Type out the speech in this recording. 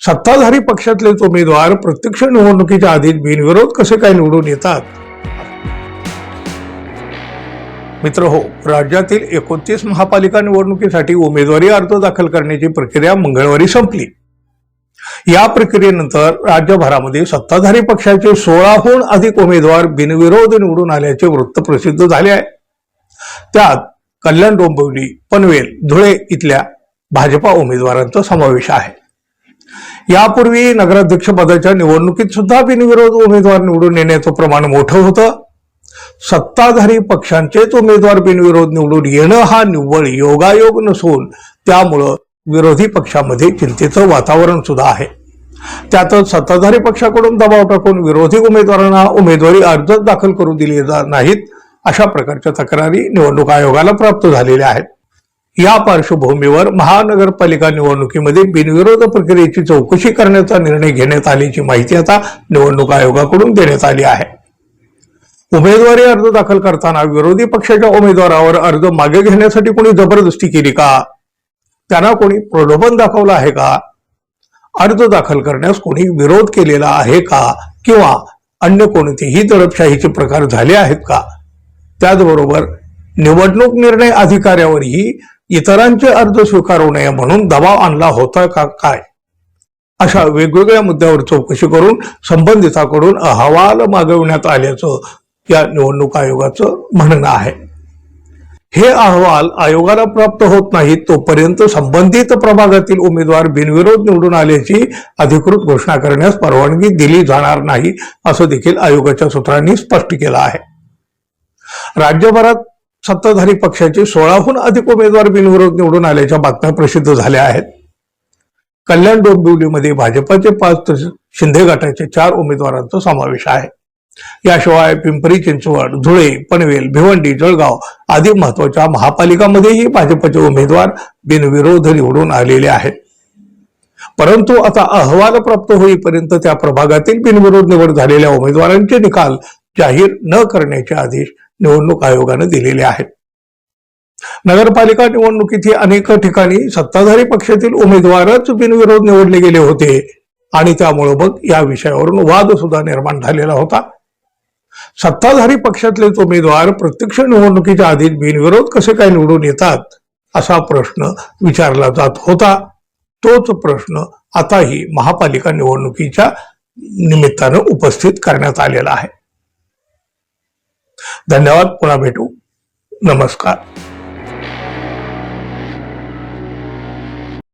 सत्ताधारी पक्षातलेच उमेदवार प्रत्यक्ष निवडणुकीच्या आधी बिनविरोध कसे काय निवडून येतात? मित्र हो, राज्यातील 29 महापालिका निवडणुकीसाठी उमेदवारी अर्ज दाखल करण्याची प्रक्रिया मंगळवारी संपली। या प्रक्रियेनंतर राज्यभरामध्ये सत्ताधारी पक्षाचे 16हून अधिक उमेदवार बिनविरोध निवडून आल्याचे वृत्त प्रसिद्ध झाले आहे। त्यात कल्याण, डोंबिवली, पनवेल, धुळे इथल्या भाजपा उमेदवारांचा समावेश आहे। यापूर्वी नगराध्यक्ष पदाच्या निवडणुकीत सुद्धा बिनविरोध उमेदवार निवडून येण्याचं प्रमाण मोठं होतं। सत्ताधारी पक्षांचेच उमेदवार बिनविरोध निवडून येणं हा निव्वळ योगायोग नसून त्यामुळं विरोधी पक्षामध्ये चिंतेचं वातावरण सुद्धा आहे। त्यातच सत्ताधारी पक्षाकडून दबाव टाकून विरोधी उमेदवारांना उमेदवारी अर्ज दाखल करू दिले नाहीत, अशा प्रकारच्या तक्रारी निवडणूक आयोगाला प्राप्त झालेल्या आहेत। या पार्श्वभूमीवर महानगरपालिका निवडणुकीमध्ये बिनविरोध प्रक्रियेची चौकशी करण्याचा निर्णय घेण्यात आल्याची माहिती आता निवडणूक आयोगाकडून देण्यात आली आहे। उमेदवारी अर्ज दाखल करताना विरोधी पक्षाच्या उमेदवारावर अर्ज मागे घेण्यासाठी कोणी जबरदस्ती केली का? त्यांना कोणी प्रलोभन दाखवलं आहे का? अर्ज दाखल करण्यास कोणी विरोध केलेला आहे का? किंवा अन्य कोणतेही दडपशाहीचे प्रकार झाले आहेत का? त्याचबरोबर निवडणूक निर्णय अधिकाऱ्यावरही इतरांचे अर्ज स्वीकारू नये म्हणून दबाव आणला होता का काय? अशा वेगवेगळ्या मुद्द्यावर चौकशी करून संबंधितांकडून अहवाल मागवण्यात आल्याचं या निवडणूक आयोगाचं म्हणणं आहे। हे अहवाल आयोगाला प्राप्त होत नाहीत तोपर्यंत संबंधित प्रभागातील उमेदवार बिनविरोध निवडून आल्याची अधिकृत घोषणा करण्यास परवानगी दिली जाणार नाही, असं देखील आयोगाच्या सूत्रांनी स्पष्ट केलं आहे। राज्यभरात सत्ताधारी पक्षाचे 16हून अधिक उमेदवार बिनविरोध निवडून आल्याच्या बातम्या प्रसिद्ध झाल्या आहेत। कल्याण, डोंबिवलीमध्ये भाजपचे 5 तर शिंदे गटाचे 4 उमेदवारांचा समावेश आहे। याशिवाय पिंपरी चिंचवड, धुळे, पनवेल, भिवंडी, जळगाव आदी महत्वाच्या महापालिकांमध्येही भाजपचे उमेदवार बिनविरोध निवडून आलेले आहेत। परंतु आता अहवाल प्राप्त होईपर्यंत त्या प्रभागातील बिनविरोध निवड झालेल्या उमेदवारांचे निकाल जाहीर न करण्याचे आदेश निवडणूक आयोगाने दिलेले आहेत। नगरपालिका निवडणुकीत अनेक ठिकाणी सत्ताधारी पक्षातील उमेदवारच बिनविरोध निवडले गेले होते आणि त्यामुळे मग या विषयावरून वाद सुद्धा निर्माण झालेला होता। सत्ताधारी पक्षातलेच उमेदवार प्रत्यक्ष निवडणुकीच्या आधी बिनविरोध कसे काय निवडून येतात, असा प्रश्न विचारला जात होता। तोच प्रश्न आताही महापालिका निवडणुकीच्या निमित्तानं उपस्थित करण्यात आलेला आहे। धन्यवाद, पुन्हा भेटू, नमस्कार।